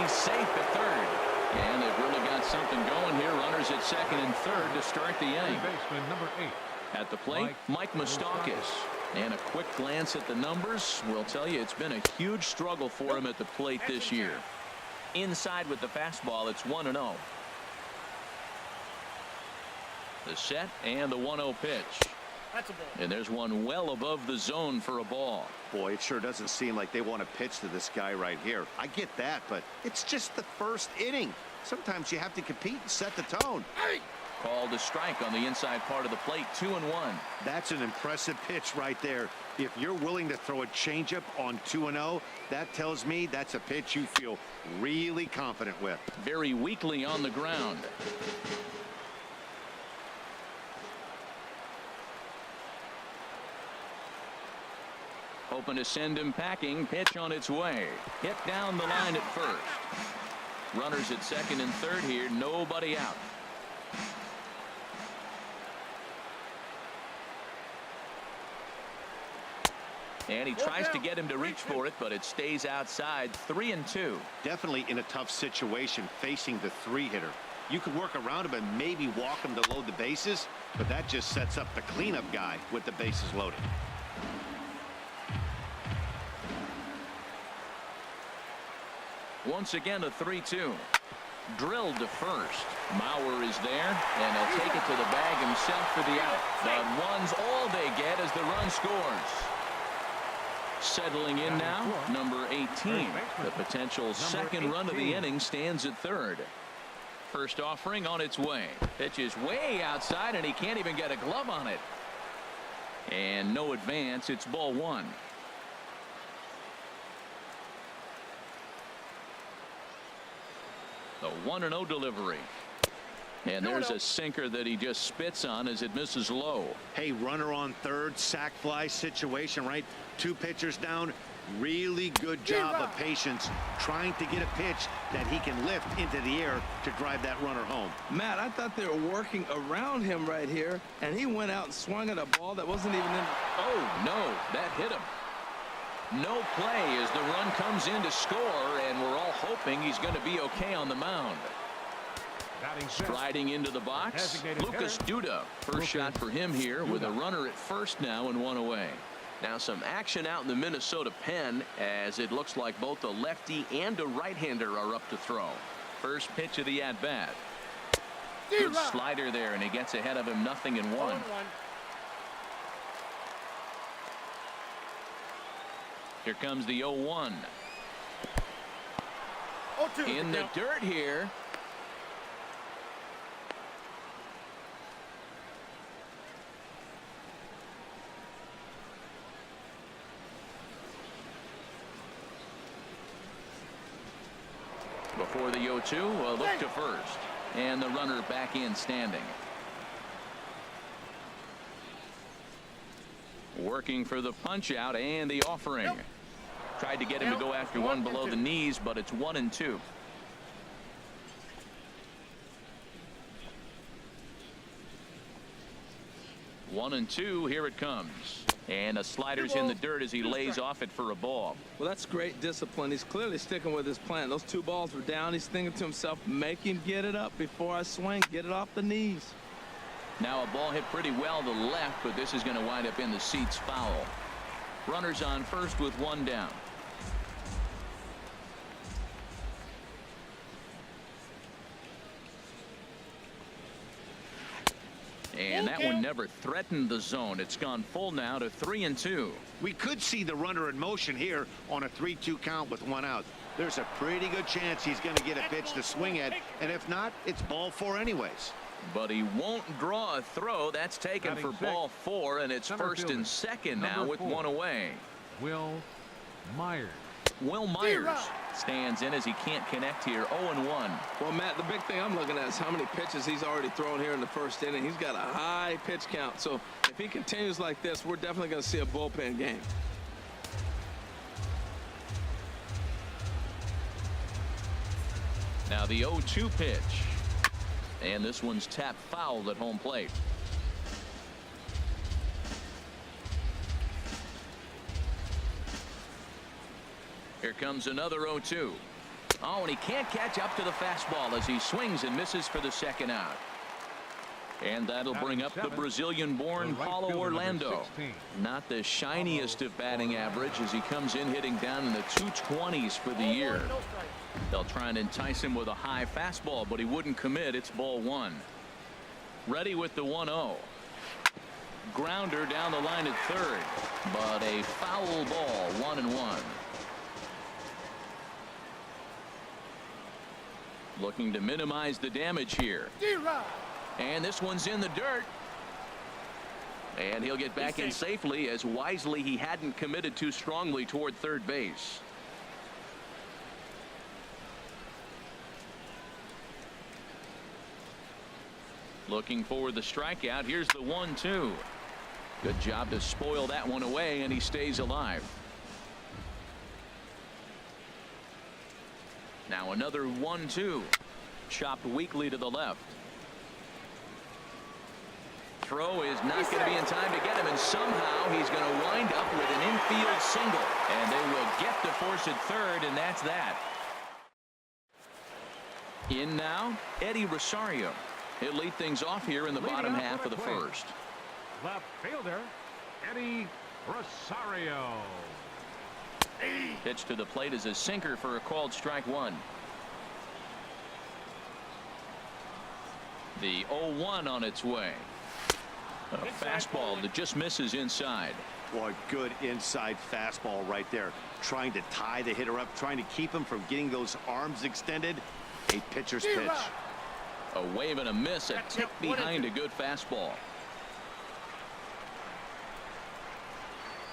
he's safe at third. And they've really got something going here. Runners at second and third to start the inning. Baseman number 8. At the plate, Mike Moustakas. And a quick glance at the numbers will tell you it's been a huge struggle for him at the plate this year. Inside with the fastball, it's 1-0. The set and the 1-0 pitch. That's a ball. And there's one well above the zone for a ball. Boy, it sure doesn't seem like they want to pitch to this guy right here. I get that, but it's just the first inning. Sometimes you have to compete and set the tone. Hey! Called a strike on the inside part of the plate, 2-1. That's an impressive pitch right there. If you're willing to throw a changeup on 2-0, that tells me that's a pitch you feel really confident with. Very weakly on the ground. Hoping to send him packing. Pitch on its way. Hit down the line at first. Runners at second and third here. Nobody out. And he tries to get him to reach for it, but it stays outside. 3-2. Definitely in a tough situation facing the 3-hitter. You could work around him and maybe walk him to load the bases, but that just sets up the cleanup guy with the bases loaded. Once again, a 3-2. Drilled to first. Mauer is there, and he'll take it to the bag himself for the out. But one's all they get as the run scores. Settling in now, number 18. The potential second run of the inning stands at third. First offering on its way. Pitch is way outside, and he can't even get a glove on it. And no advance. It's ball one. The 1-0 delivery. And there's a sinker that he just spits on as it misses low. Hey, runner on third, sac fly situation, right? 2 pitchers down. Really good job of patience trying to get a pitch that he can lift into the air to drive that runner home. Matt, I thought they were working around him right here, and he went out and swung at a ball that wasn't even in. Oh, no, that hit him. No play as the run comes in to score, and we're all hoping he's going to be okay on the mound. Striding into the box, Lucas Duda. First shot for him here with a runner at first now and 1 away. Now some action out in the Minnesota pen as it looks like both a lefty and a right-hander are up to throw. First pitch of the at-bat. Good slider there, and he gets ahead of him 0-1. Here comes the 0-1. In the dirt here. Before the 0-2, a look to first. And the runner back in standing. Working for the punch out and the offering. Tried to get him to go after one below the knees, but it's 1-2. One and two, here it comes. And a slider's in the dirt as he lays off it for a ball. Well, that's great discipline. He's clearly sticking with his plan. Those 2 balls were down. He's thinking to himself, make him get it up before I swing. Get it off the knees. Now a ball hit pretty well to left, but this is going to wind up in the seats foul. Runners on first with 1 down. And that one never threatened the zone. It's gone full now to 3-2. We could see the runner in motion here on a 3-2 count with 1 out. There's a pretty good chance he's going to get a pitch to swing at, and if not, it's ball 4 anyways. But he won't draw a throw. That's taken for ball 4, and it's first and second now with 1 away. Will Myers. Will Myers stands in as he can't connect here. 0-1. Well, Matt, the big thing I'm looking at is how many pitches he's already thrown here in the first inning. He's got a high pitch count. So if he continues like this, we're definitely going to see a bullpen game. Now the 0-2 pitch. And this one's tapped foul at home plate. Here comes another 0-2. Oh, and he can't catch up to the fastball as he swings and misses for the second out. And that'll bring up the Brazilian-born Paulo Orlando. Not the shiniest of batting average as he comes in hitting down in the 220s for the year. They'll try and entice him with a high fastball, but he wouldn't commit. It's ball one. Ready with the 1-0. Grounder down the line at third, but a foul ball, 1-1. Looking to minimize the damage here. And this one's in the dirt. And he'll get back in safely, as wisely he hadn't committed too strongly toward third base. Looking for the strikeout. Here's the 1-2. Good job to spoil that one away, and he stays alive. Now another 1-2. Chopped weakly to the left. Throw is not going to be in time to get him, and somehow he's going to wind up with an infield single. And they will get to force it third, and that's that. In now, Eddie Rosario. He'll lead things off here in the bottom half of the first. Left fielder, Eddie Rosario. Pitch to the plate is a sinker for a called strike one. The 0-1 on its way. A fastball that just misses inside. Boy, good inside fastball right there. Trying to tie the hitter up, trying to keep him from getting those arms extended. A pitcher's pitch. A wave and a miss, a tick behind a good fastball.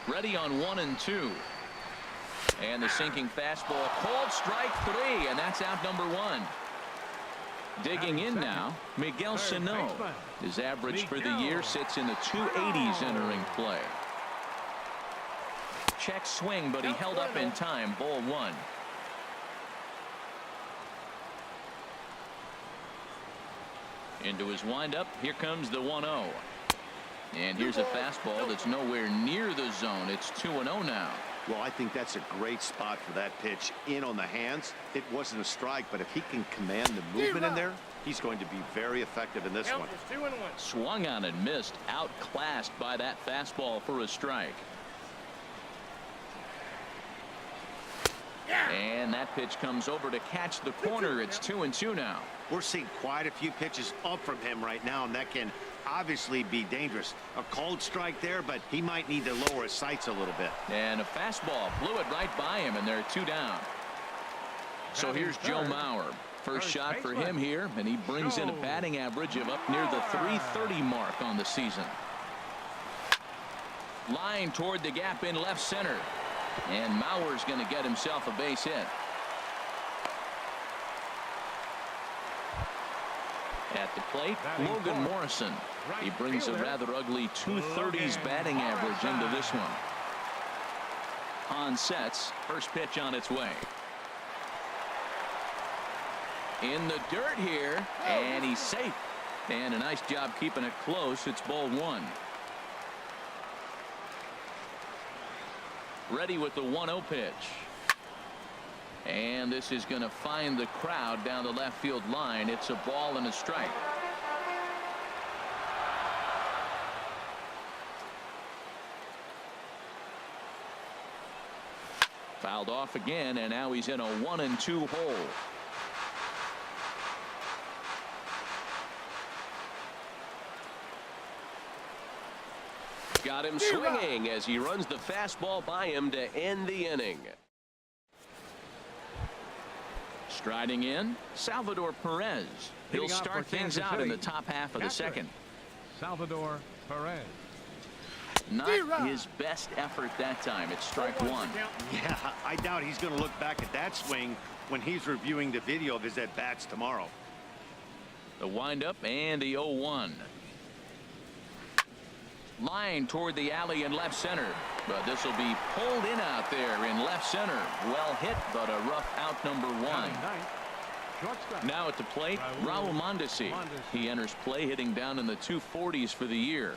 Ready on 1-2. And the sinking fastball, called strike three, and that's out number one. Digging in now, Miguel Sano. His average for the year sits in the 280s entering play. Check swing, but he held up in time. Ball one. Into his windup. Here comes the 1-0. And here's a fastball that's nowhere near the zone. It's 2-0 now. Well, I think that's a great spot for that pitch. In on the hands. It wasn't a strike, but if he can command the movement in there, he's going to be very effective in this one. Swung on and missed. Outclassed by that fastball for a strike. And that pitch comes over to catch the corner. It's 2-2 now. We're seeing quite a few pitches up from him right now, and that can obviously be dangerous. A cold strike there, but he might need to lower his sights a little bit. And a fastball blew it right by him, and they're two down. So here's Joe Mauer. First shot for him here, and he brings in a batting average of up near the 330 mark on the season. Line toward the gap in left center. And Mauer's going to get himself a base hit. At the plate, Logan Morrison. He brings a rather ugly 230s batting average into this one. On sets, first pitch on its way. In the dirt here, and he's safe. And a nice job keeping it close. It's ball one. Ready with the 1-0 pitch. And this is going to find the crowd down the left field line. It's a ball and a strike. Fouled off again, and now he's in a 1-2 hole. Got him swinging as he runs the fastball by him to end the inning. Striding in, Salvador Perez. He'll start things out in the top half of the second. Salvador Perez. Not his best effort that time. It's strike one. Yeah, I doubt he's going to look back at that swing when he's reviewing the video of his at-bats tomorrow. The windup and the 0-1. Line toward the alley in left center, but this will be pulled in out there in left center. Well hit, but a rough out number one. Now at the plate, Raul Mondesi. He enters play hitting down in the 240s for the year.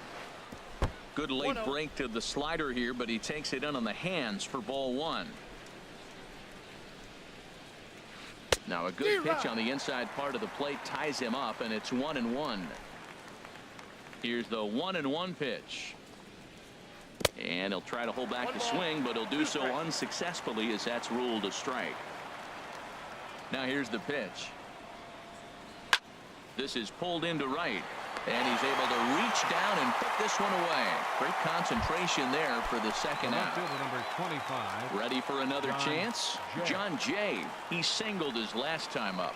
Good late break to the slider here, but he takes it in on the hands for ball one. Now a good pitch on the inside part of the plate ties him up, and it's 1-1. Here's the 1-1 pitch. And he'll try to hold back the swing, but he'll do so unsuccessfully as that's ruled a strike. Now here's the pitch. This is pulled into right, and he's able to reach down and put this one away. Great concentration there for the second out. Number 25. Ready for another chance? John Jay. He singled his last time up.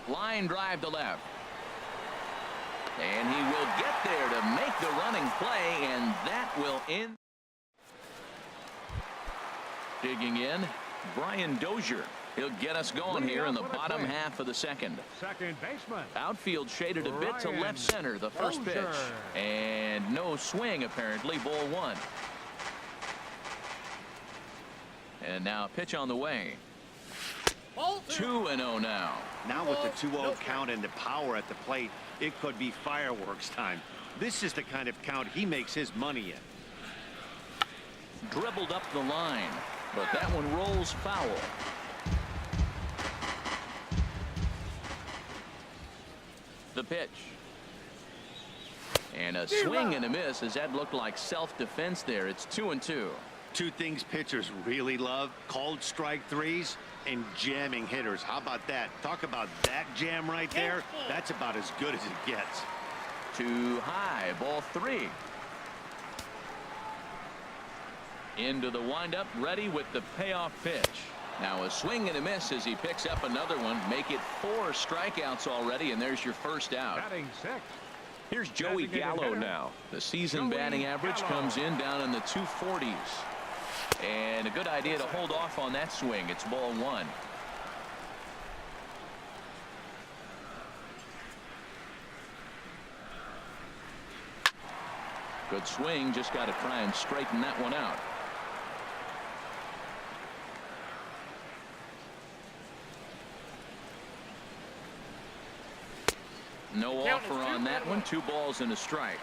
Line drive to left. And he will get there to make the running play, and that will end. Digging in, Brian Dozier. He'll get us going here in the bottom half of the second. Second baseman. Outfield shaded a bit to left center, the first pitch. And no swing, apparently, ball one. And now a pitch on the way. 2-0 now. Now with the 2-0 count and the power at the plate, it could be fireworks time. This is the kind of count he makes his money in. Dribbled up the line, but that one rolls foul. The pitch. And a swing and a miss, as that looked like self-defense there. It's 2-2. Two things pitchers really love: called strike threes and jamming hitters. How about that? Talk about that jam right there. That's about as good as it gets. Too high, ball three. Into the windup, ready with the payoff pitch. Now a swing and a miss as he picks up another one. Make it 4 strikeouts already, and there's your first out. Batting 6. Here's Joey Gallo now. The season batting average comes in down in the 240s. And a good idea to hold off on that swing. It's ball one. Good swing. Just got to try and straighten that one out. No offer on that one. 2 balls and a strike.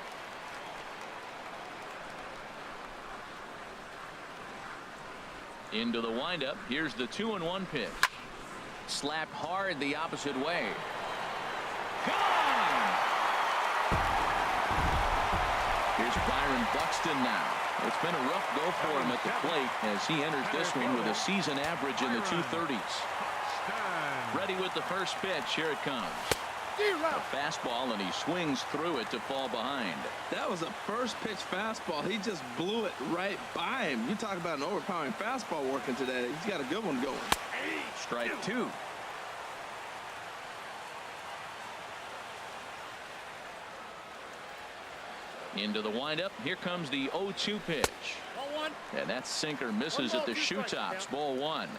Into the windup. Here's the 2-1 pitch. Slapped hard the opposite way. Gone! Here's Byron Buxton now. It's been a rough go for him at the plate as he enters this one with a season average in the 230s. Ready with the first pitch. Here it comes. A fastball, and he swings through it to fall behind. That was a first pitch fastball. He just blew it right by him. You talk about an overpowering fastball working today. He's got a good one going. Strike 2. Into the windup. Here comes the 0-2 pitch. And that sinker misses at the shoe tops. Ball one.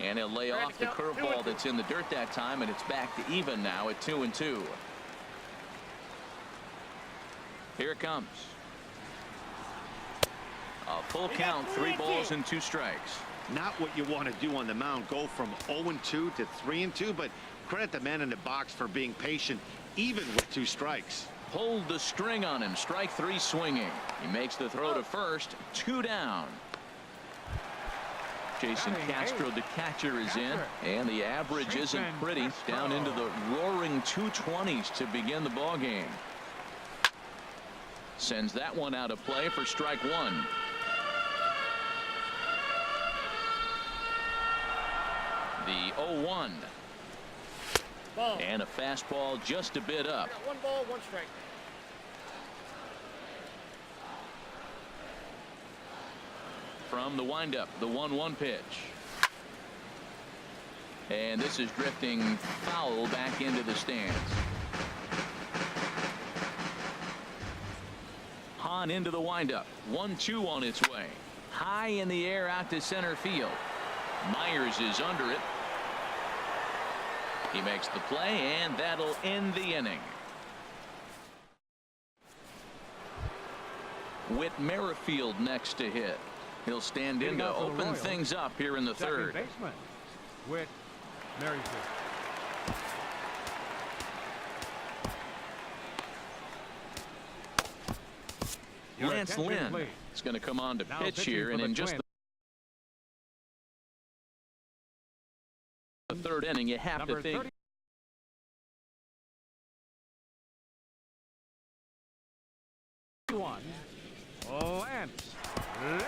And he'll lay off the curveball that's in the dirt that time, and it's back to even now at 2-2. Here it comes. A full count, 3 balls and 2 strikes. Not what you want to do on the mound. Go from 0-2 to 3-2, but credit the man in the box for being patient, even with 2 strikes. Pulled the string on him. Strike 3 swinging. He makes the throw to first. 2 down. Jason Castro, the catcher, is in, and the average isn't pretty. Down into the roaring 220s to begin the ball game. Sends that one out of play for strike 1. The 0-1. And a fastball just a bit up. 1 ball, 1 strike. From the windup, the 1-1 pitch. And this is drifting foul back into the stands. Hahn into the windup. 1-2 on its way. High in the air out to center field. Myers is under it. He makes the play, and that'll end the inning. Whit Merrifield next to hit. He'll stand in to open things up here in the third. Second baseman, Whit Merrifield. Your Lance attention, Lynn please. is going to come on to Now pitch pitching here, for and the in just Twins. the third inning, you have Number to think 31, Lance Lynn.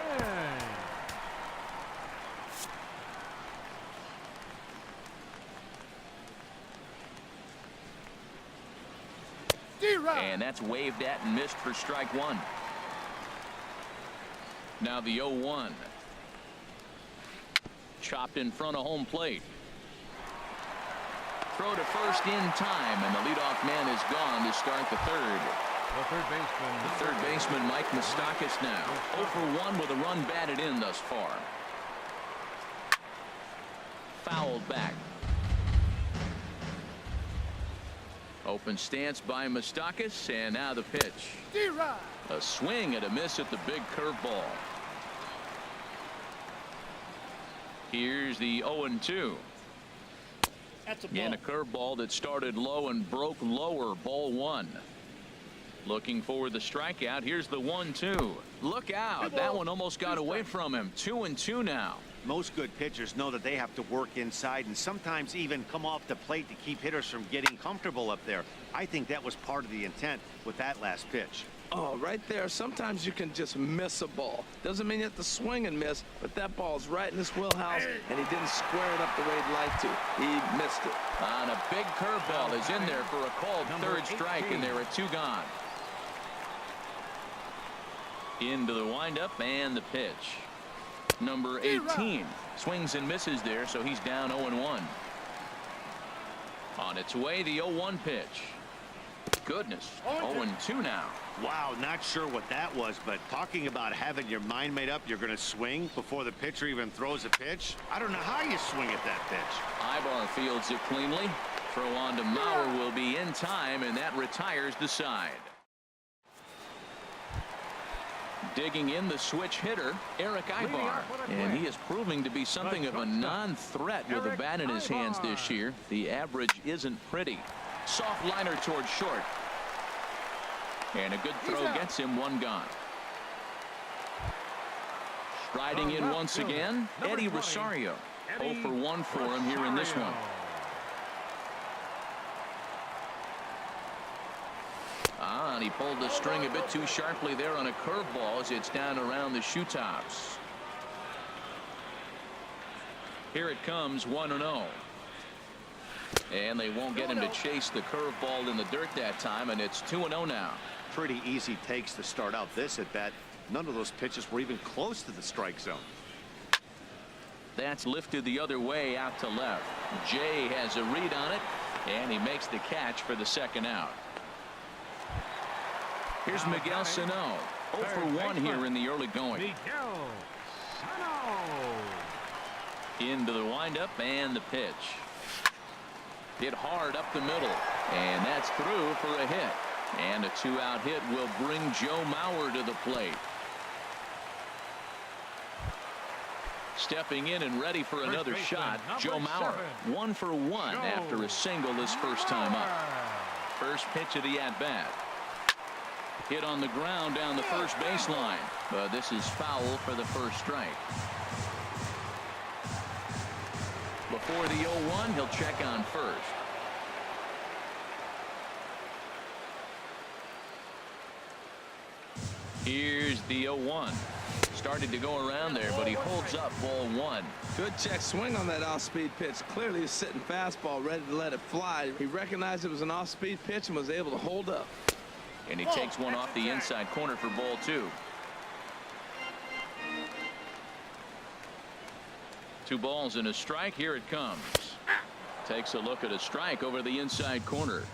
and that's waved at and missed for strike one. Now the 0-1. Chopped in front of home plate. Throw to first in time, and the leadoff man is gone to start the third. The third baseman, Mike Moustakas, now 0 for 1 with a run batted in thus far. Fouled back. Open stance by Moustakas, and now the pitch. A swing and a miss at the big curveball. Here's the 0-2. And a curveball that started low and broke lower. Ball one. Looking for the strikeout. Here's the 1-2. Look out. That one almost got away from him. 2-2 now. Most good pitchers know that they have to work inside and sometimes even come off the plate to keep hitters from getting comfortable up there. I think that was part of the intent with that last pitch. Oh, right there. Sometimes you can just miss a ball. Doesn't mean you have to swing and miss, but that ball's right in his wheelhouse, and he didn't square it up the way he'd like to. He missed it. And a big curveball is in there for a called third strike, and there are two gone. Into the windup and the pitch. Number 18 swings and misses there, so he's down 0-1. On its way, the 0-1 pitch. Goodness, 0-2 now. Wow, not sure what that was, but talking about having your mind made up, you're going to swing before the pitcher even throws a pitch. I don't know how you swing at that pitch. Ibar fields it cleanly. Throw on to Mauer will be in time, and that retires the side. Digging in the switch hitter, Eric Ibar, and he is proving to be something of a non-threat with a bat in his hands this year. The average isn't pretty. Soft liner towards short, and a good throw gets him one gone. Striding in once again, Eddie Rosario. 0 for 1 for him here in this one. And he pulled the string a bit too sharply there on a curveball as it's down around the shoe tops. Here it comes, 1-0. And they won't get him to chase the curveball in the dirt that time, and it's 2-0 now. Pretty easy takes to start out this at bat. None of those pitches were even close to the strike zone. That's lifted the other way out to left. Jay has a read on it, and he makes the catch for the second out. Here's Miguel Sano. 0 for 1 here in the early going. Into the windup and the pitch. Hit hard up the middle, and that's through for a hit. And a two-out hit will bring Joe Mauer to the plate. Stepping in and ready for another shot, Joe Mauer. 1 for 1 after a single his first time up. First pitch of the at-bat. Hit on the ground down the first baseline, but this is foul for the first strike. Before the 0-1, he'll check on first. Here's the 0-1. Started to go around there, but he holds up ball one. Good check swing on that off-speed pitch. Clearly a sitting fastball ready to let it fly. He recognized it was an off-speed pitch and was able to hold up. And he takes one off the inside corner for ball two. 2 balls and a strike. Here it comes. Takes a look at a strike over the inside corner.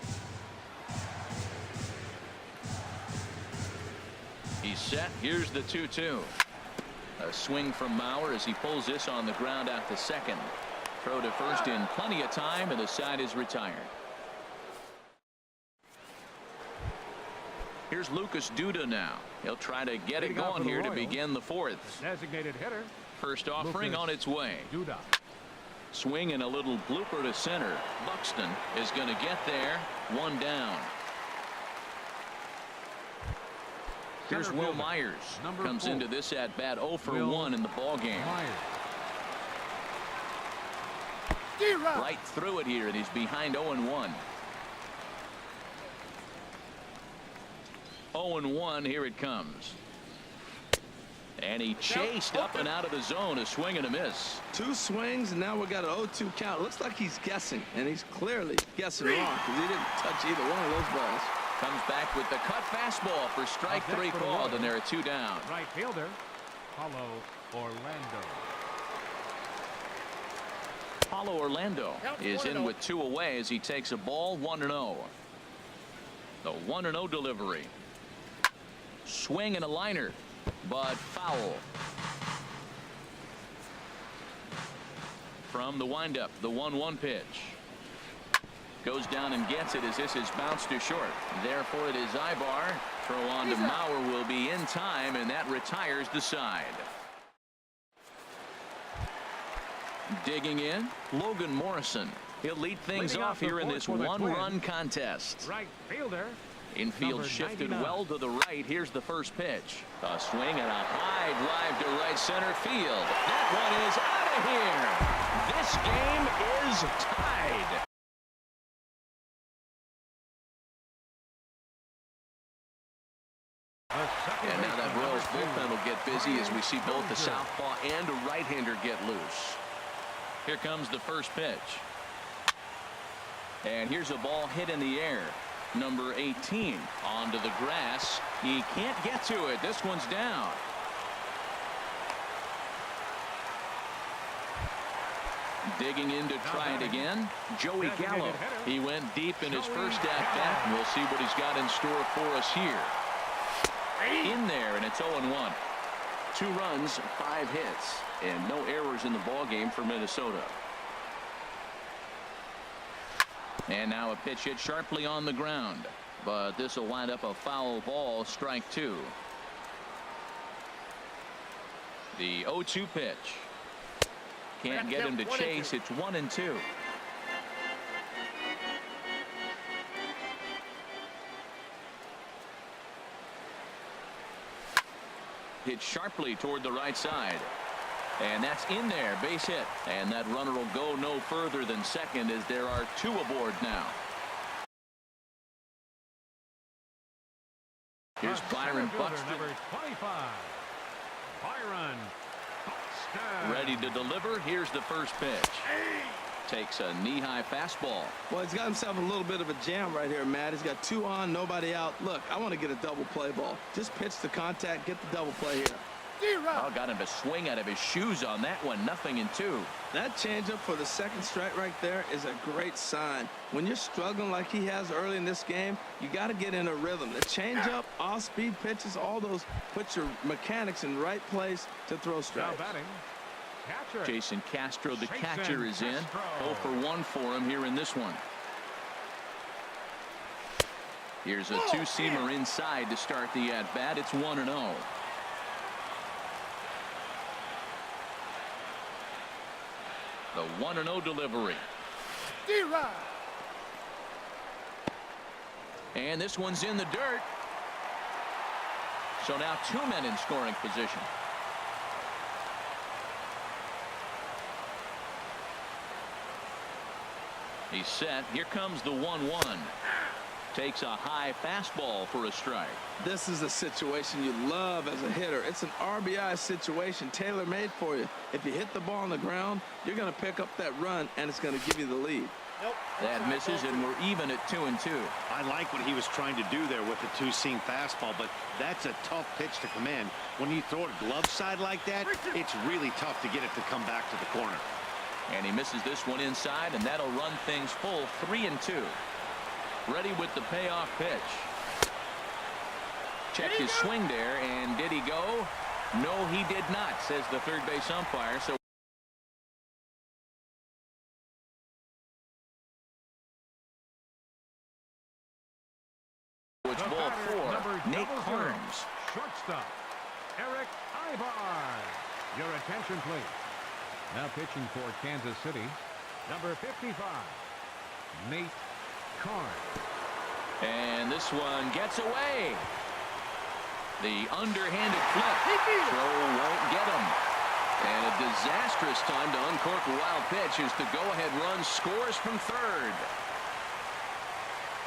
He's set. Here's the 2-2. A swing from Mauer as he pulls this on the ground out to second. Throw to first in plenty of time, and the side is retired. Here's Lucas Duda now. He'll try to get it going here to begin the fourth. Designated hitter. First offering on its way. Duda. Swing and a little blooper to center. Buxton is going to get there. 1 down. Here's center Will fielder, Myers. number Comes 4. into this at bat 0 for Will 1 in the ball game. Myers. Right through it here, and he's behind 0-1. 0-1, here it comes. And he chased up and out of the zone, a swing and a miss. 2 swings, and now we got an 0-2 count. Looks like he's guessing, and he's clearly guessing wrong because he didn't touch either one of those balls. Comes back with the cut fastball for strike 3 called, and there are 2 down. Right fielder, Paulo Orlando. Paulo Orlando is in with 2 away as he takes a ball 1-0. The 1-0 delivery. Swing and a liner, but foul. From the windup, the 1-1 pitch. Goes down and gets it as this is bounced to short. Therefore, it is Ibar. Throw on to Mauer will be in time, and that retires the side. Digging in, Logan Morrison. He'll lead things Leading off off the here in fourth this for the one-run contest. Right fielder, Infield number shifted 99. well to the right. Here's the first pitch. A swing and a high drive to right center field. That one is out of here. This game is tied. And now that Royals bullpen will get busy as we see both the southpaw and a right-hander get loose. Here comes the first pitch. And here's a ball hit in the air. Number 18 onto the grass. He can't get to it. This one's down. Digging in to try it again. Joey Gallo. He went deep in his first at-bat, and we'll see what he's got in store for us here. In there, and it's 0-1. 2 runs, 5 hits, and no errors in the ball game for Minnesota. And now a pitch hit sharply on the ground, but this will wind up a foul ball, strike 2. The 0-2 pitch. Can't get him to chase. It's 1-2. Hit sharply toward the right side. And that's in there, base hit. And that runner will go no further than second as there are 2 aboard now. Here's Byron Buxton. Number 25, Byron Buxton. Ready to deliver. Here's the first pitch. Takes a knee-high fastball. Well, he's got himself a little bit of a jam right here, Matt. He's got 2 on, nobody out. Look, I want to get a double play ball. Just pitch the contact, get the double play here. Oh, got him to swing out of his shoes on that one. 0-2. That changeup for the second strike right there is a great sign. When you're struggling like he has early in this game, you got to get in a rhythm. The changeup, off-speed pitches, all those put your mechanics in the right place to throw Now strikes. batting, catcher. Jason Castro, the Jason catcher, is in. Castro. 0 for 1 for him here in this one. Here's a 2-seamer inside to start the at-bat. It's 1-0. The 1-0 delivery. And this one's in the dirt. So now 2 men in scoring position. He's set. Here comes the 1-1. Takes a high fastball for a strike. This is a situation you love as a hitter. It's an RBI situation tailor-made for you. If you hit the ball on the ground, you're going to pick up that run, and it's going to give you the lead. That misses, and we're even at 2-2. I like what he was trying to do there with the 2-seam fastball, but that's a tough pitch to command. When you throw it glove side like that, it's really tough to get it to come back to the corner. And he misses this one inside, and that'll run things full. 3-2. Ready with the payoff pitch. Check his swing there, and did he go? No, he did not, says the third base umpire. So it's ball 4. Nate Carnes. Shortstop, Eric Ibar. Your attention, please. Now pitching for Kansas City, number 55, Nate Carnes. And this one gets away. The underhanded flip. Throw won't get him. And a disastrous time to uncork a wild pitch as the go-ahead run scores from third.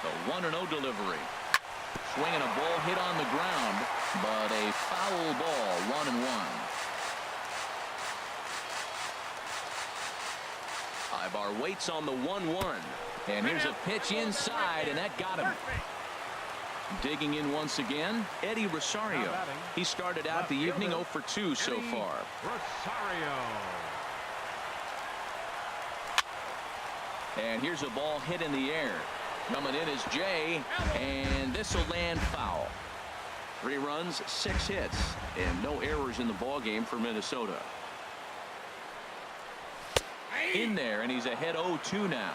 The 1-0 delivery. Swinging a ball hit on the ground, but a foul ball, 1-1. Ibar waits on the 1-1. And here's a pitch inside, and that got him. Digging in once again, Eddie Rosario. He started out the evening 0 for 2 so far. Rosario. And here's a ball hit in the air. Coming in is Jay, and this will land foul. 3 runs, 6 hits, and no errors in the ballgame for Minnesota. In there, and he's ahead 0-2 now.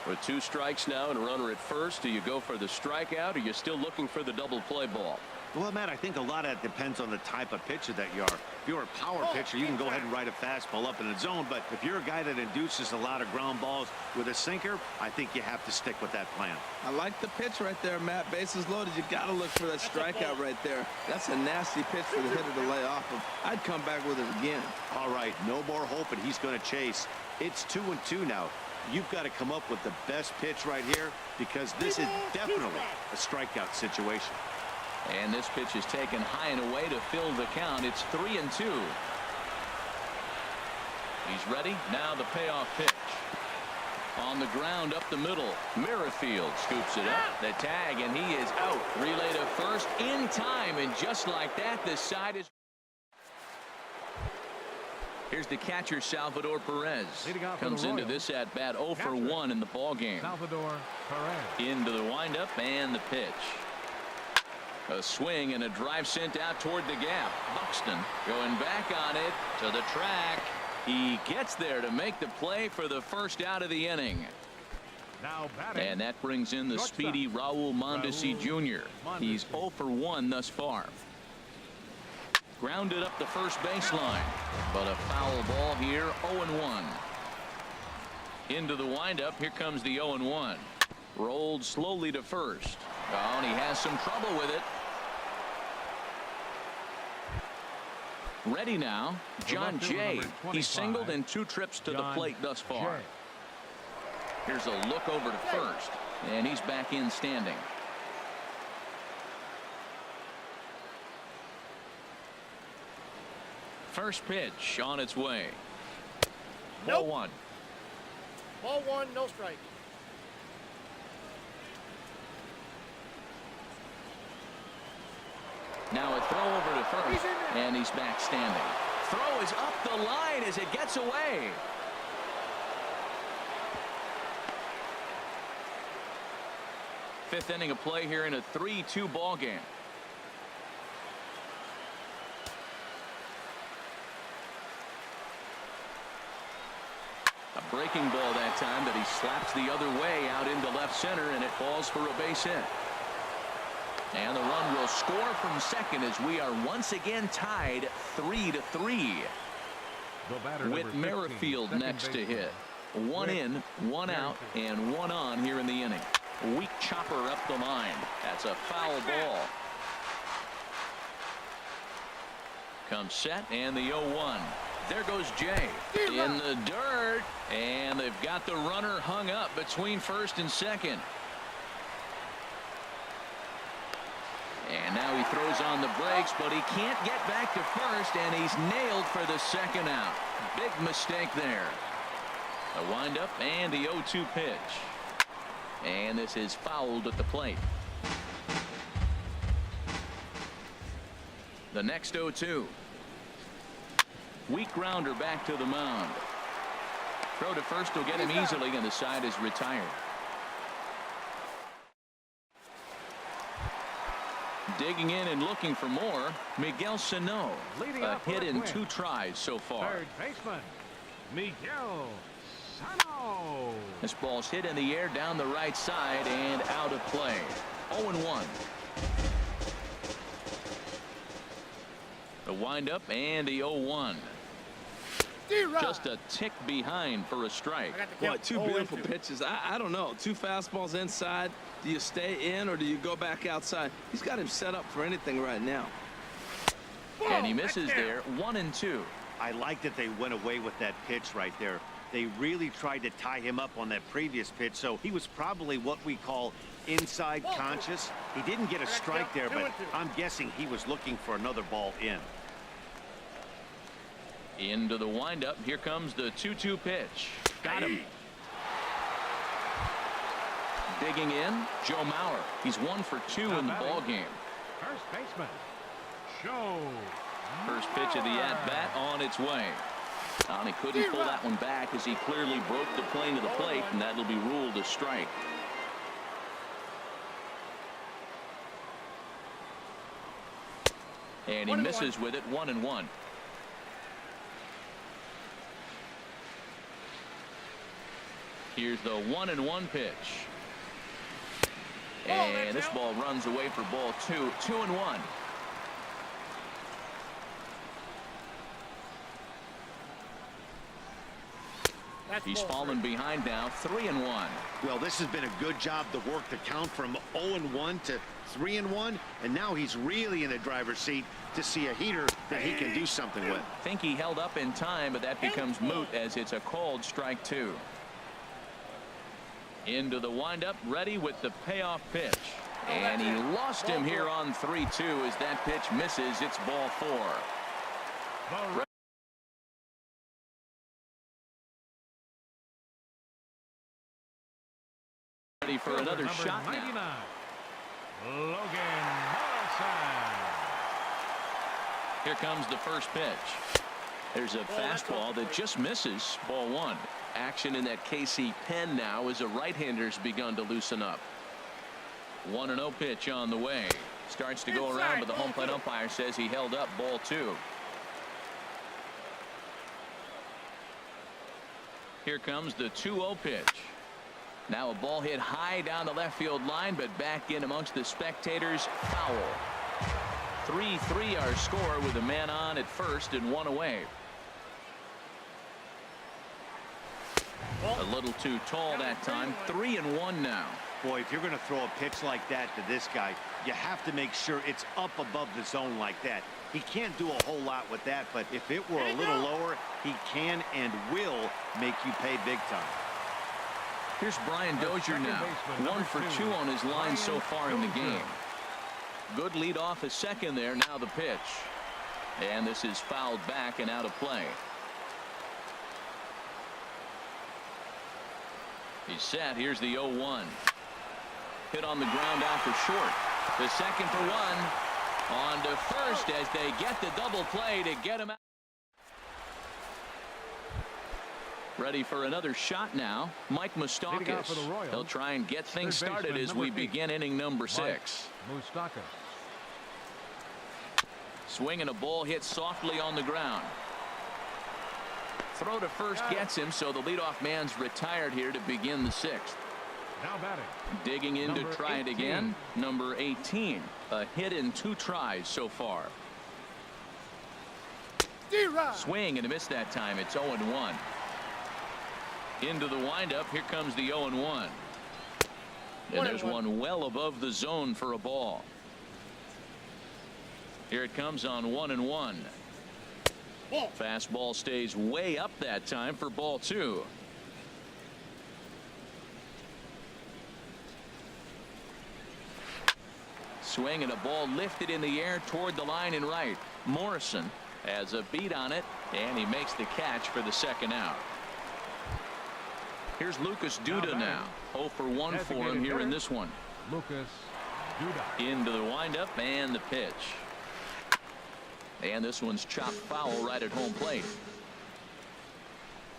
With 2 strikes now and a runner at first, do you go for the strikeout, or are you still looking for the double play ball? Well, Matt, I think a lot of that depends on the type of pitcher that you are. If you're a power pitcher, you can go ahead and ride a fastball up in the zone. But if you're a guy that induces a lot of ground balls with a sinker, I think you have to stick with that plan. I like the pitch right there, Matt. Bases loaded. You got to look for that strikeout right there. That's a nasty pitch for the hitter to lay off of. I'd come back with it again. All right, no more hoping he's going to chase. It's 2-2 now. You've got to come up with the best pitch right here, because this is definitely a strikeout situation. And this pitch is taken high and away to fill the count. It's 3-2. He's ready. Now the payoff pitch. On the ground up the middle. Merrifield scoops it up. The tag, and he is out. Relay to first in time, and just like that, the side is. Here's the catcher, Salvador Perez. Comes into this at bat 0 for 1 in the ball game. Salvador Perez. Into the windup and the pitch. A swing and a drive sent out toward the gap. Buxton going back on it to the track. He gets there to make the play for the first out of the inning. Now batting. And that brings in the speedy Raul Mondesi Jr. He's 0 for 1 thus far. Grounded up the first baseline, but a foul ball here. 0-1. Into the windup. Here comes the 0-1. Rolled slowly to first. Oh, and he has some trouble with it. Ready now, John Jay. He's singled in 2 trips to the plate thus far. Here's a look over to first, and he's back in standing. First pitch on its way. Ball 1. Ball 1, no strike. Now a throw over to first, and he's back standing. Throw is up the line as it gets away. Fifth inning of play here in a 3-2 ball game. A breaking ball that time that he slaps the other way out into left center, and it falls for a base hit. And the run will score from second as we are once again tied 3-3. With Merrifield next to hit. 1 in, 1 out, and 1 on here in the inning. Weak chopper up the line. That's a foul ball. Comes set, and the 0-1. There goes Jay in the dirt, and they've got the runner hung up between first and second. And now he throws on the brakes, but he can't get back to first, and he's nailed for the second out. Big mistake there. The windup and the 0-2 pitch. And this is fouled at the plate. The next 0-2. Weak grounder back to the mound. Throw to first will get him easily, and the side is retired. Digging in and looking for more, Miguel Sano. A hit in 2 tries so far. Third baseman, Miguel Sano. This ball's hit in the air down the right side and out of play. 0-1. The windup and the 0-1. Just a tick behind for a strike. Boy, two beautiful pitches. I don't know. Two fastballs inside. Do you stay in or do you go back outside? He's got him set up for anything right now. And he misses there, 1-2. I like that they went away with that pitch right there. They really tried to tie him up on that previous pitch, so he was probably what we call inside conscious. He didn't get a strike there, but I'm guessing he was looking for another ball in. Into the windup. Here comes the 2-2 pitch. Got him. Digging in, Joe Mauer. He's 1 for 2 in the ball game. First baseman, Joe. First pitch of the at-bat on its way. And he couldn't pull that one back as he clearly broke the plane to the plate, and that'll be ruled a strike. And he misses with it, 1-1. Here's the 1-1 pitch. And this ball runs away for ball 2. 2-1. He's fallen behind now, 3-1. Well, this has been a good job to work the count from 0-1 to 3-1, and now he's really in the driver's seat to see a heater that he can do something with. Think he held up in time, but that becomes moot as it's a called strike 2. Into the windup, ready with the payoff pitch. And he lost him here on 3-2 as that pitch misses. It's ball 4. Ready for another shot now. 99, Logan Morrison. Here comes the first pitch. There's a fastball that just misses, ball 1. Action in that KC pen now as a right-hander's begun to loosen up. 1-0 pitch on the way. Starts to go around, but the home plate umpire says he held up, ball 2. Here comes the 2-0 pitch. Now a ball hit high down the left field line, but back in amongst the spectators, foul. 3-3 our score with a man on at first and 1 away. A little too tall that time. 3-1 now. Boy, if you're going to throw a pitch like that to this guy, you have to make sure it's up above the zone like that. He can't do a whole lot with that, but if it were a little lower, he can and will make you pay big time. Here's Brian Dozier now. 1 for 2 on his line so far in the game. Good lead off at second there. Now the pitch. And this is fouled back and out of play. He's set. Here's the 0-1. Hit on the ground out for short. The second for 1. On to first as they get the double play to get him out. Ready for another shot now. Mike Moustakas. He'll try and get things started as we begin inning number 6. Moustakas. Swinging a ball hit softly on the ground. Throw to first gets him, so the leadoff man's retired here to begin the 6th. Now batting. Digging in to try it again. Number 18. A hit in 2 tries so far. Swing and a miss that time. It's 0-1. Into the windup. Here comes the 0-1. And there's one well above the zone for a ball. Here it comes on 1-1. Fastball stays way up that time for ball 2. Swing and a ball lifted in the air toward the line and right. Morrison has a beat on it, and he makes the catch for the second out. Here's Lucas Duda now. 0 for 1 for him here in this one. Lucas Duda. Into the windup and the pitch. And this one's chopped foul right at home plate.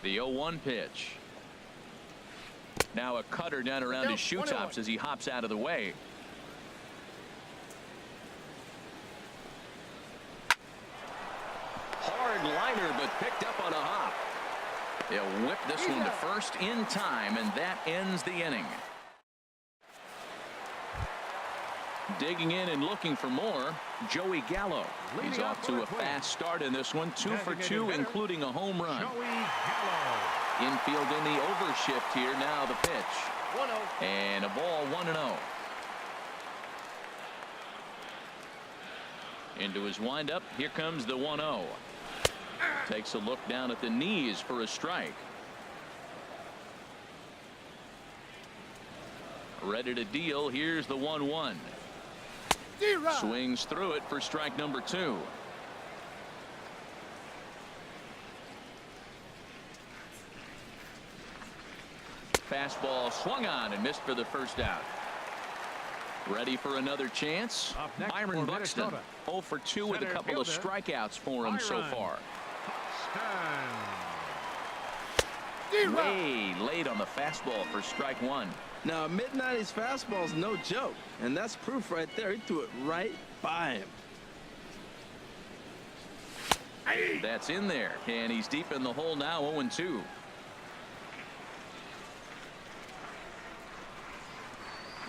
The 0-1 pitch. Now a cutter down around his shoe tops as he hops out of the way. Hard liner, but picked up on a hop. They'll whip this one to first in time, and that ends the inning. Digging in and looking for more, Joey Gallo. He's Leading off off to for a a twin. fast start in this one. 2 for Designated 2, hitter, including a home run. Joey Gallo. Infield in the overshift here. Now the pitch. 1-0. And a ball 1-0. Into his windup. Here comes the 1-0. Takes a look down at the knees for a strike. Ready to deal. Here's the 1-1. Swings through it for strike number 2. Fastball swung on and missed for the first out. Ready for another chance. Up next Byron for Buxton. Minnesota. 0 for 2 with a Center couple of fielder, strikeouts for him so Byron far. Buxton. Way late on the fastball for strike 1. Now, a mid-90s fastball is no joke, and that's proof right there. He threw it right by him. That's in there, and he's deep in the hole now. 0-2.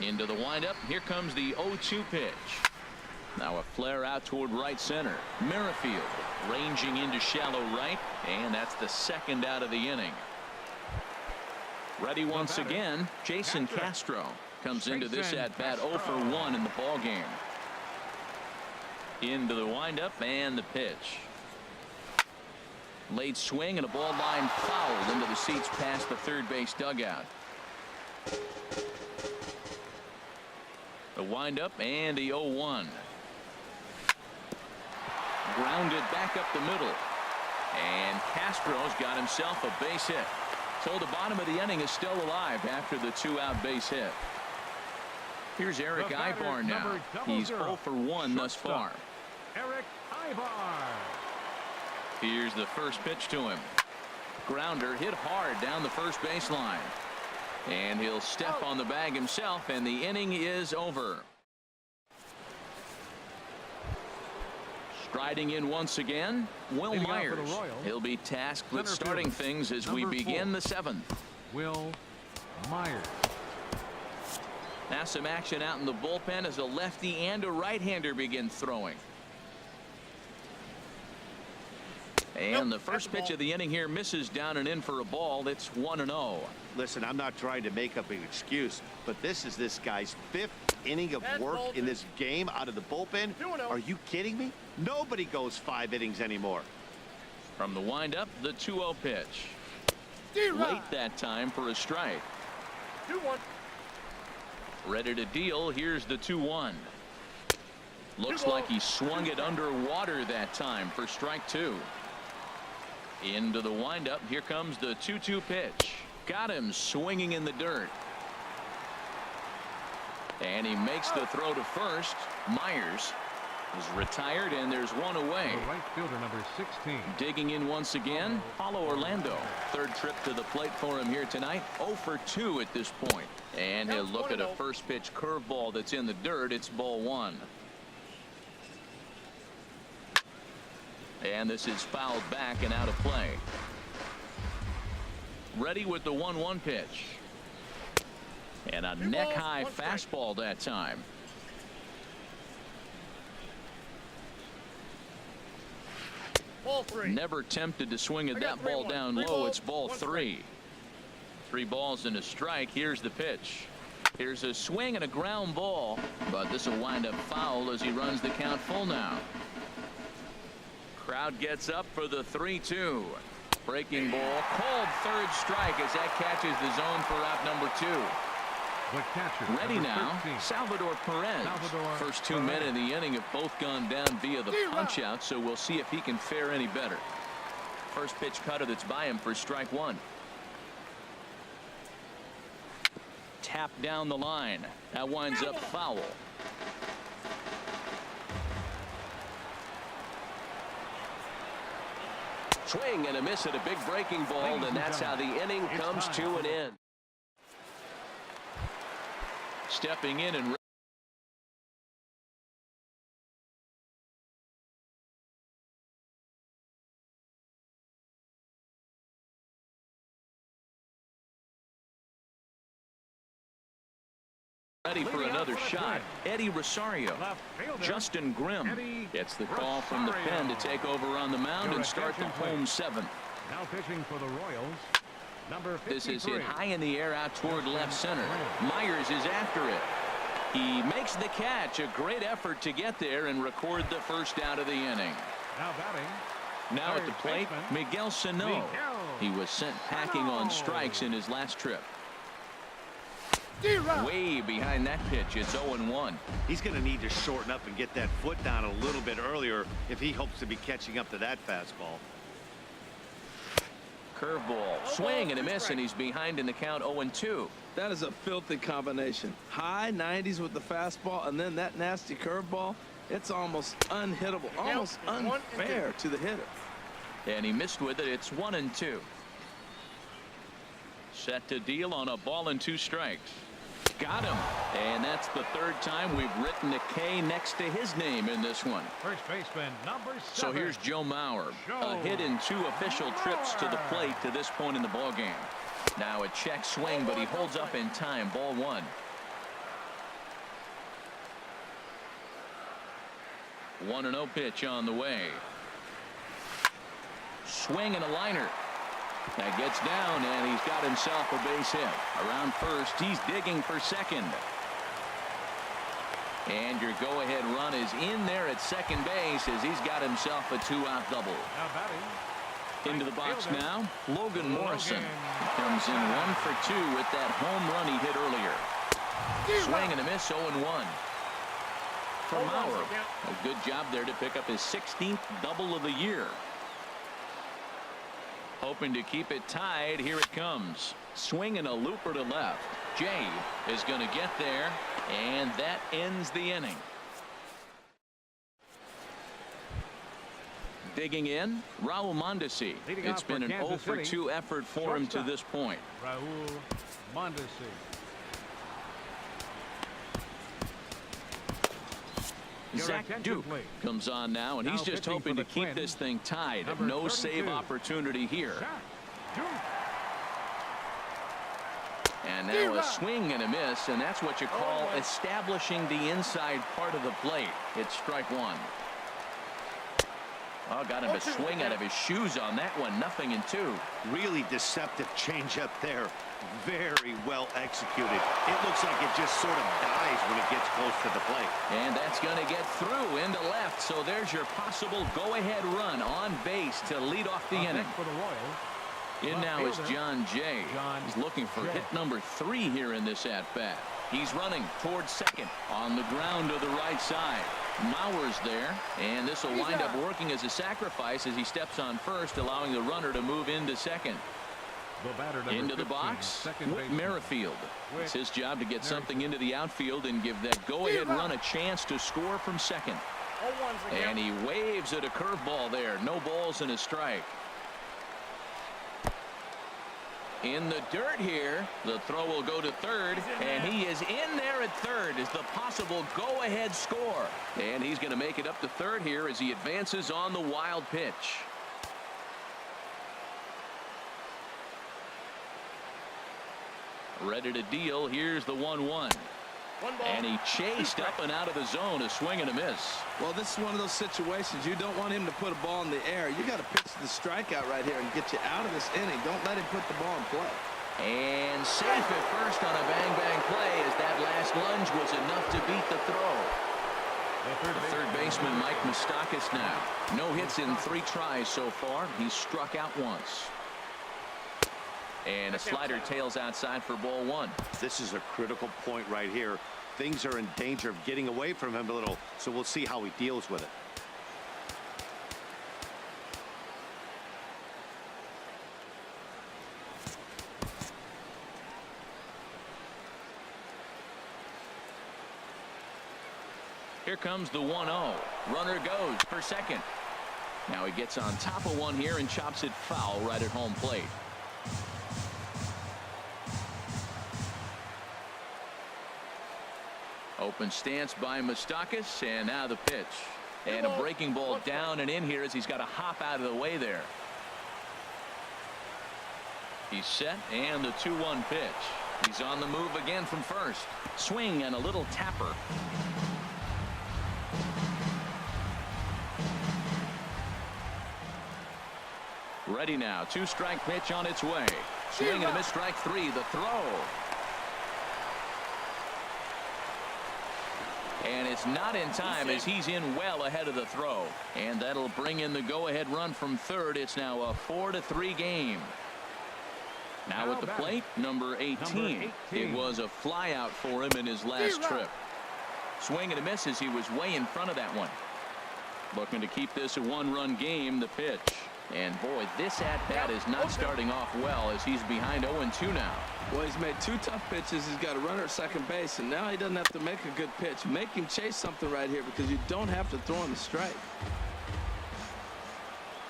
Into the windup. Here comes the 0-2 pitch. Now a flare out toward right center. Merrifield ranging into shallow right, and that's the second out of the inning. Ready once again, Jason Castro comes into this at bat 0 for 1 in the ball game. Into the windup and the pitch. Late swing and a ball line fouled into the seats past the third base dugout. The windup and the 0-1. Grounded back up the middle. And Castro's got himself a base hit. So the bottom of the inning is still alive after the 2-out base hit. Here's Eric The batter, Ibar now. number He's 00, 0 for 1 thus far. Eric Ibar. Here's the first pitch to him. Grounder hit hard down the first baseline. And he'll step on the bag himself, and the inning is over. Striding in once again, Will Leading off for Myers. the Royals, He'll be tasked with center starting fielder, things as we number begin 4. the 7th. Will Myers. Now some action out in the bullpen as a lefty and a right-hander begin throwing. And the first pitch of the inning here misses down and in for a ball. It's 1-0. Listen, I'm not trying to make up an excuse, but this is this guy's 5th inning of work in this game out of the bullpen. Are you kidding me? Nobody goes 5 innings anymore. From the windup, the 2-0 pitch. Late that time for a strike. 2-1. Ready to deal. Here's the 2-1. Looks like he swung it underwater that time for strike 2. Into the windup. Here comes the 2-2 pitch. Got him swinging in the dirt. And he makes the throw to first. Myers is retired, and there's one away. The right fielder, number 16. Digging in once again, Paulo Orlando. Third trip to the plate for him here tonight. 0 for 2 at this point. And he'll look at a first pitch curveball that's in the dirt. It's ball 1. And this is fouled back and out of play. Ready with the 1-1 pitch. And a neck-high fastball that time. Ball 3. Never tempted to swing at that ball down low. It's ball 3. 3 balls and a strike. Here's the pitch. Here's a swing and a ground ball, but this will wind up foul as he runs the count full now. Crowd gets up for the 3-2. Breaking ball called third strike as that catches the zone for out number 2. The catcher, Ready number now, 13. Salvador Perez. Salvador First 2 men in the inning have both gone down via the punch out, so we'll see if he can fare any better. First pitch cutter that's by him for strike 1. Tap down the line. That winds up foul. Swing and a miss at a big breaking ball, and that's how the inning comes to an end. Stepping in and Ready for another shot. Eddie Rosario. Justin Grimm gets the call from the pen to take over on the mound and start the home seventh. Now pitching for the Royals, number 53. This is hit high in the air out toward left center. Myers is after it. He makes the catch. A great effort to get there and record the first out of the inning. Now batting. Now at the plate, Miguel Sano. He was sent packing on strikes in his last trip. Way behind that pitch. It's 0-1. He's going to need to shorten up and get that foot down a little bit earlier if he hopes to be catching up to that fastball. Curveball, swing and a miss, and he's behind in the count 0-2. That is a filthy combination. High 90s with the fastball and then that nasty curveball. It's almost unhittable, almost unfair to the hitter. And he missed with it. It's 1-2. Set to deal on a ball and 2 strikes. Got him. And that's the third time we've written a K next to his name in this one. First baseman, number 7. So here's Joe Mauer. A hit in 2 official trips to the plate to this point in the ball game. Now a check swing, but he holds up in time. Ball 1. 1-0 pitch on the way. Swing and a liner. That gets down, and he's got himself a base hit. Around first, he's digging for second. And your go-ahead run is in there at second base as he's got himself a 2-out double. Now batting. Into the box now, Logan Morrison. He comes in 1 for 2 with that home run he hit earlier. Swing and a miss, 0-1. For Mauer, a good job there to pick up his 16th double of the year. Hoping to keep it tied. Here it comes. Swinging a looper to left. Jay is going to get there, and that ends the inning. Digging in, Raul Mondesi. It's been an 0 for 2 effort for him to this point. Raul Mondesi. Zach Duke comes on now, and he's just hoping to keep this thing tied. No save opportunity here. And now a swing and a miss, and that's what you call establishing the inside part of the plate. It's strike 1. Oh, got him to swing out of his shoes on that one. 0-2. Really deceptive changeup there. Very well executed. It looks like it just sort of dies when it gets close to the plate. And that's going to get through into left. So there's your possible go-ahead run on base to lead off the inning. For the Royals. In now is John Jay. He's looking for hit number 3 here in this at-bat. He's running towards second on the ground to the right side. Mauer's there, and this will wind up working as a sacrifice as he steps on first, allowing the runner to move into second. Into the box, Whit Merrifield. It's his job to get something into the outfield and give that go-ahead run a chance to score from second. And he waves at a curveball there. No balls and a strike. In the dirt here, the throw will go to third, and he is in there at third as the possible go-ahead score. And he's going to make it up to third here as he advances on the wild pitch. Ready to deal. Here's the 1-1. And he chased up and out of the zone. A swing and a miss. Well, this is one of those situations you don't want him to put a ball in the air. You got to pitch the strikeout right here and get you out of this inning. Don't let him put the ball in play. And safe at first on a bang-bang play as that last lunge was enough to beat the throw. The third baseman, Mike Moustakas now. No hits in 3 tries so far. He's struck out once. And a slider tails outside for ball 1. This is a critical point right here. Things are in danger of getting away from him a little, so we'll see how he deals with it. Here comes the 1-0. Runner goes for second. Now he gets on top of one here and chops it foul right at home plate. Open stance by Moustakas, and now the pitch. And a breaking ball down and in here as he's got to hop out of the way there. He's set, and the 2-1 pitch. He's on the move again from first. Swing and a little tapper. Ready now. 2-strike pitch on its way. Swing and a miss, strike 3. The throw. And it's not in time as he's in well ahead of the throw. And that'll bring in the go-ahead run from third. It's now a 4-3 game. Now at the plate, number 18. It was a flyout for him in his last trip. Swing and a miss as he was way in front of that one. Looking to keep this a 1-run game. The pitch. And boy, this at-bat is not starting off well as he's behind 0-2 now. Well, he's made 2 tough pitches. He's got a runner at second base, and now he doesn't have to make a good pitch. Make him chase something right here because you don't have to throw him the strike.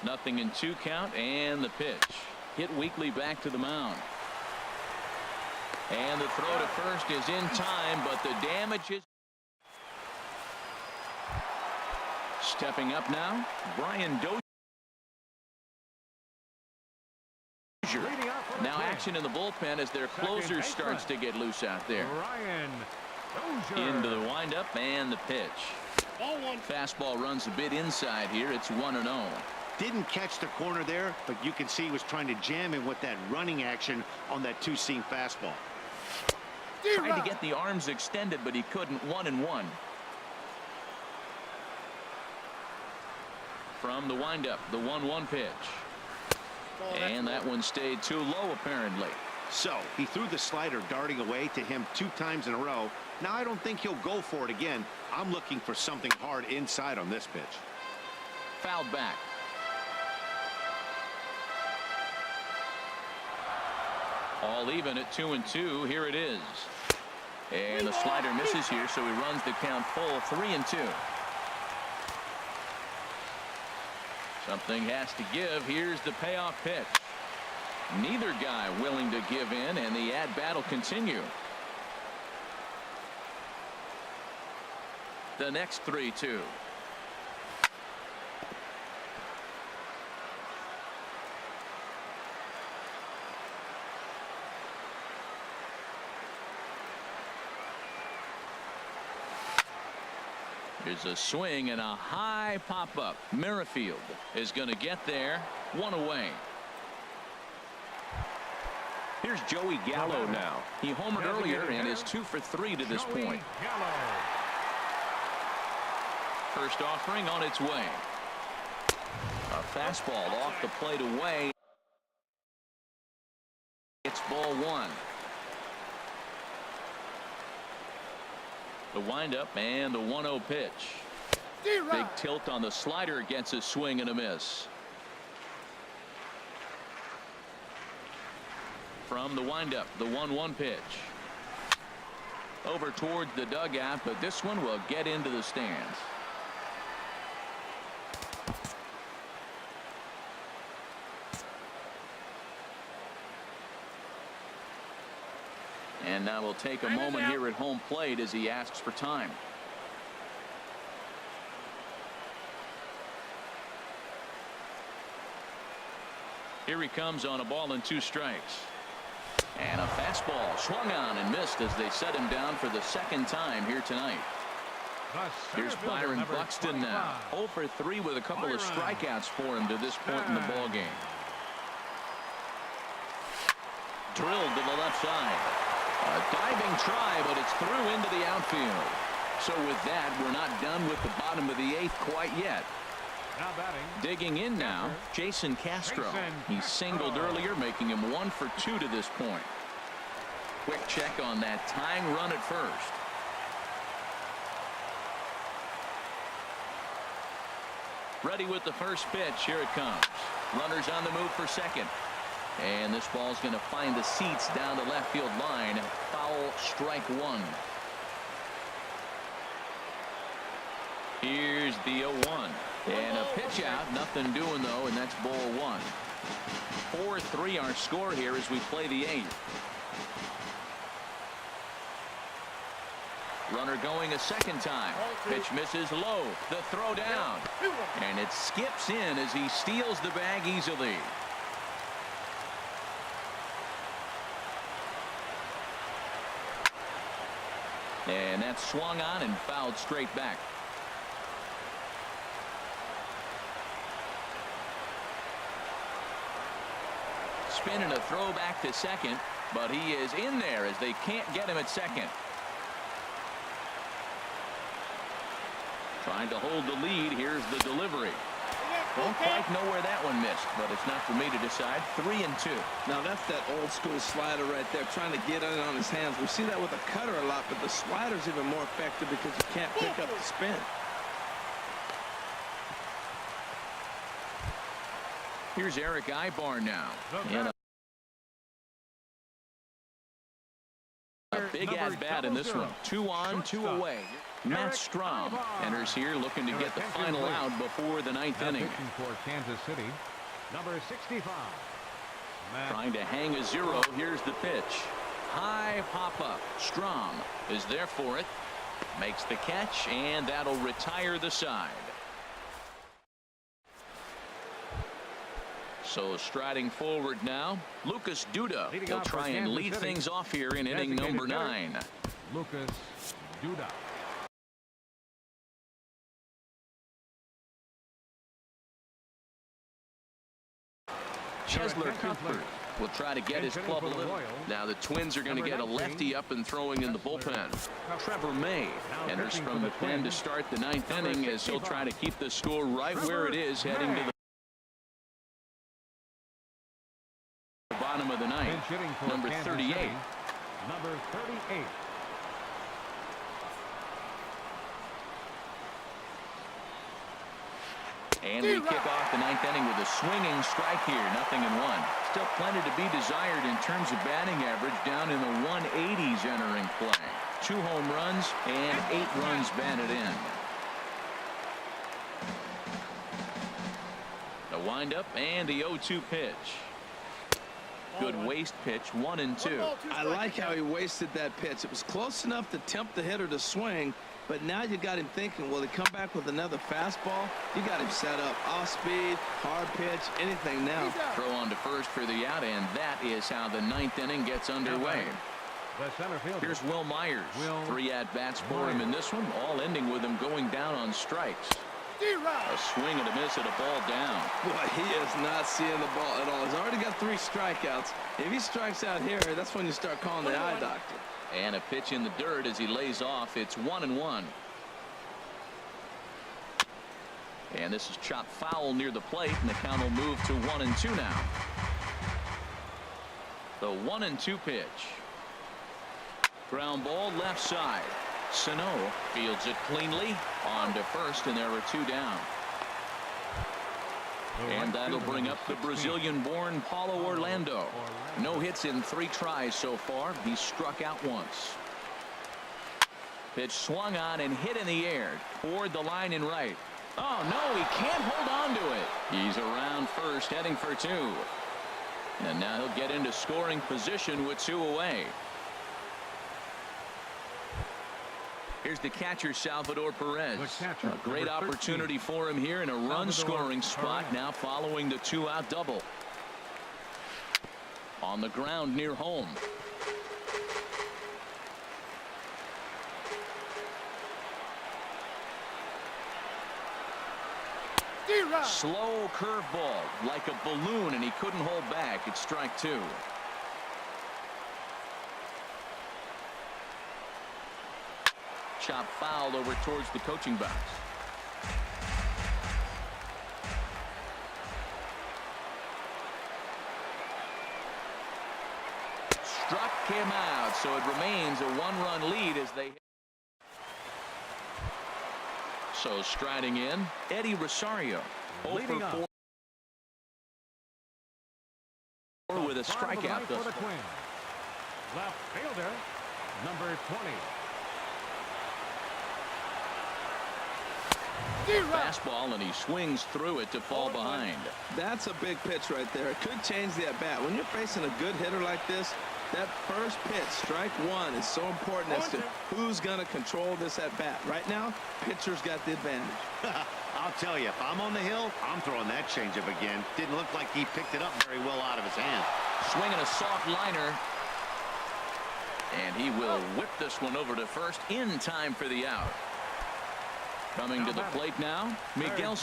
Nothing in 2 count, and the pitch. Hit weakly back to the mound. And the throw to first is in time, but the damage is... Stepping up now, Brian Dozier. Now action in the bullpen as their closer starts to get loose out there. Into the windup and the pitch. Fastball runs a bit inside here. It's 1-0. Didn't catch the corner there, but you can see he was trying to jam him with that running action on that 2-seam fastball. Tried to get the arms extended, but he couldn't. 1-1. From the windup, the 1-1 pitch. And that one stayed too low, apparently. So he threw the slider darting away to him 2 times in a row. Now I don't think he'll go for it again. I'm looking for something hard inside on this pitch. Fouled back. All even at 2-2. Here it is. And the slider misses here, so he runs the count full 3-2. Something has to give. Here's the payoff pitch. Neither guy willing to give in, and the at-bat will continue. The next 3-2. Here's a swing and a high pop-up. Merrifield is going to get there. 1 away. Here's Joey Gallo now. He homered earlier and is 2 for 3 to this point. First offering on its way. A fastball off the plate away. It's ball 1. The windup and the 1-0 pitch. Big tilt on the slider gets a swing and a miss. From the windup, the 1-1 pitch. Over towards the dugout, but this one will get into the stands. And now we'll take a moment here at home plate as he asks for time. Here he comes on a ball and 2 strikes. And a fastball swung on and missed as they set him down for the 2nd time here tonight. Here's Byron Buxton now. 0 for 3 with a couple of strikeouts for him to this point in the ballgame. Drilled to the left side. A diving try, but it's through into the outfield. So with that, we're not done with the bottom of the 8th quite yet. Now batting. Digging in now, Jason Castro. He singled earlier, making him 1 for 2 to this point. Quick check on that tying run at first. Ready with the first pitch. Here it comes. Runners on the move for second. And this ball's going to find the seats down the left field line. Foul, strike 1. Here's the 0-1. And a pitch out. Nothing doing, though, and that's ball 1. 4-3 our score here as we play the 8th. Runner going a second time. Pitch misses low. The throw down. And it skips in as he steals the bag easily. And that's swung on and fouled straight back. Spin and a throw back to second, but he is in there as they can't get him at second. Trying to hold the lead. Here's the delivery. Don't quite know where that one missed, but it's not for me to decide. 3-2. Now that's that old school slider right there, trying to get it on his hands. We see that with the cutter a lot, but the slider's even more effective because you can't pick up the spin. Here's Eric Ibar now. And a big at-bat in this one. 2 on, 2 away. Matt Strom enters here looking to get the final out before the 9th inning. For Kansas City, number 65. Trying to hang a 0. Here's the pitch. High pop-up. Strom is there for it. Makes the catch, and that'll retire the side. So striding forward now, Lucas Duda. He'll try and lead things off here in inning number 9. Lucas Duda. Chesler Cuthbert will try to get his club a little. Now the Twins are going to get a lefty up and throwing in the bullpen. Trevor May enters from the pen to start the 9th inning as he'll try to keep the score right where it is heading to the bottom of the 9th. Number 38. Number 38. And we kick off the 9th inning with a swinging strike here. 0-1. Still plenty to be desired in terms of batting average, down in the 180s entering play. 2 home runs and 8 runs batted in. The windup and the 0-2 pitch. Good waste pitch. 1-2. I like how he wasted that pitch. It was close enough to tempt the hitter to swing, but now you got him thinking, will he come back with another fastball? You got him set up. Off speed, hard pitch, anything now. Throw on to first for the out, and that is how the 9th inning gets underway. The center fielder. Here's Will Myers. 3 at-bats for him in this one, all ending with him going down on strikes. A swing and a miss at a ball down. Boy, he is not seeing the ball at all. He's already got 3 strikeouts. If he strikes out here, that's when you start calling the eye doctor. And a pitch in the dirt as he lays off. It's 1-1. And this is chopped foul near the plate, and the count will move to 1-2 now. The 1-2 pitch. Ground ball left side. Sano fields it cleanly on to first, and there are 2 down. And that'll bring up the Brazilian-born Paulo Orlando. No hits in 3 tries so far. He's struck out once. Pitch swung on and hit in the air toward the line and right. Oh, no, he can't hold on to it. He's around first, heading for 2. And now he'll get into scoring position with 2 away. Here's the catcher, Salvador Perez. A great opportunity for him here in a run-scoring spot now following the 2-out double. On the ground near home. Slow curveball like a balloon, and he couldn't hold back. It's strike 2. Chop foul over towards the coaching box. Struck him out, so it remains a 1-run lead as they. So striding in, Eddie Rosario. Leading up. 4 with a strikeout thus far. Left fielder, number 20. Fastball, and he swings through it to fall behind. That's a big pitch right there. It could change the at-bat. When you're facing a good hitter like this, that first pitch, strike 1, is so important as to who's going to control this at-bat. Right now, pitcher's got the advantage. I'll tell you, if I'm on the hill, I'm throwing that changeup again. Didn't look like he picked it up very well out of his hand. Swinging a soft liner. And he will whip this one over to first in time for the out. Coming to the plate now, Miguel.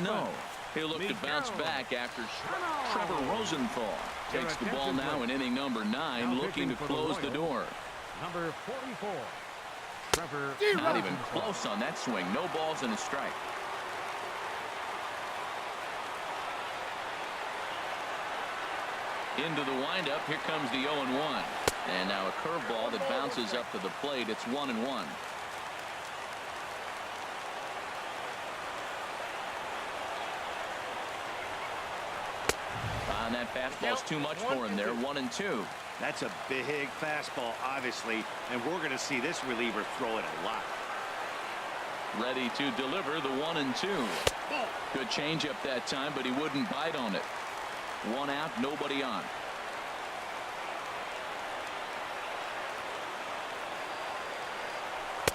No, he'll look to bounce back after Trevor Rosenthal takes the ball now in inning number 9, looking to close the door. Number 44, Trevor. Not even close on that swing. No balls and a strike. Into the windup. Here comes the 0-1. And now a curveball that bounces up to the plate. It's 1-1. And that fastball's too much for him there. 1-2. That's a big fastball, obviously, and we're going to see this reliever throw it a lot. Ready to deliver the 1-2. Good changeup that time, but he wouldn't bite on it. 1 out, nobody on.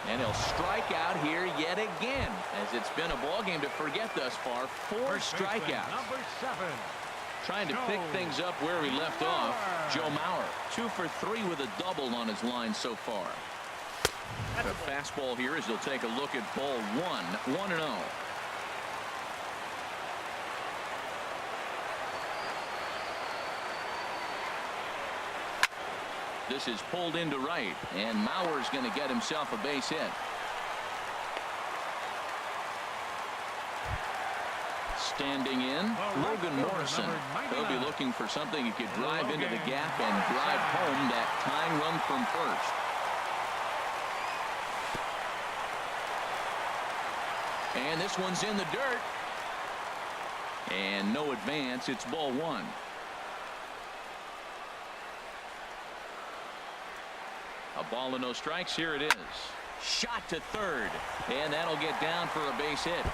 And he'll strike out here yet again, as it's been a ball game to forget thus far. 4 strikeouts. Number 7. Trying to pick things up where he left off. Joe Mauer, 2 for 3 with a double on his line so far. The fastball here as he'll take a look at ball 1. 1-0. This is pulled into right, and Mauer's going to get himself a base hit. Standing in, Logan Morrison. He'll be looking for something he could drive into the gap and drive home that tying run from first. And this one's in the dirt. And no advance. It's ball 1. A ball and no strikes. Here it is. Shot to third. And that'll get down for a base hit.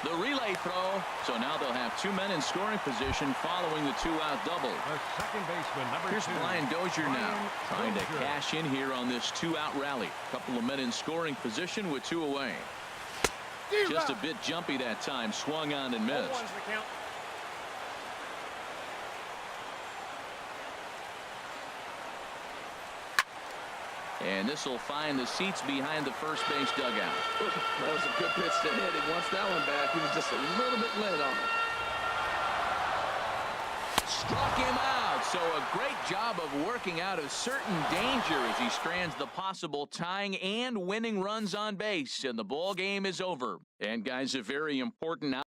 The relay throw. So now they'll have 2 men in scoring position following the 2-out double. The second baseman, number 2. Here's Brian Dozier now, trying to cash in here on this 2-out rally. Couple of men in scoring position with 2 away. Just a bit jumpy that time. Swung on and missed. And this will find the seats behind the first base dugout. That was a good pitch to hit. He wants that one back. He was just a little bit late on it. Struck him out. So a great job of working out a certain danger as he strands the possible tying and winning runs on base. And the ball game is over. And guys, a very important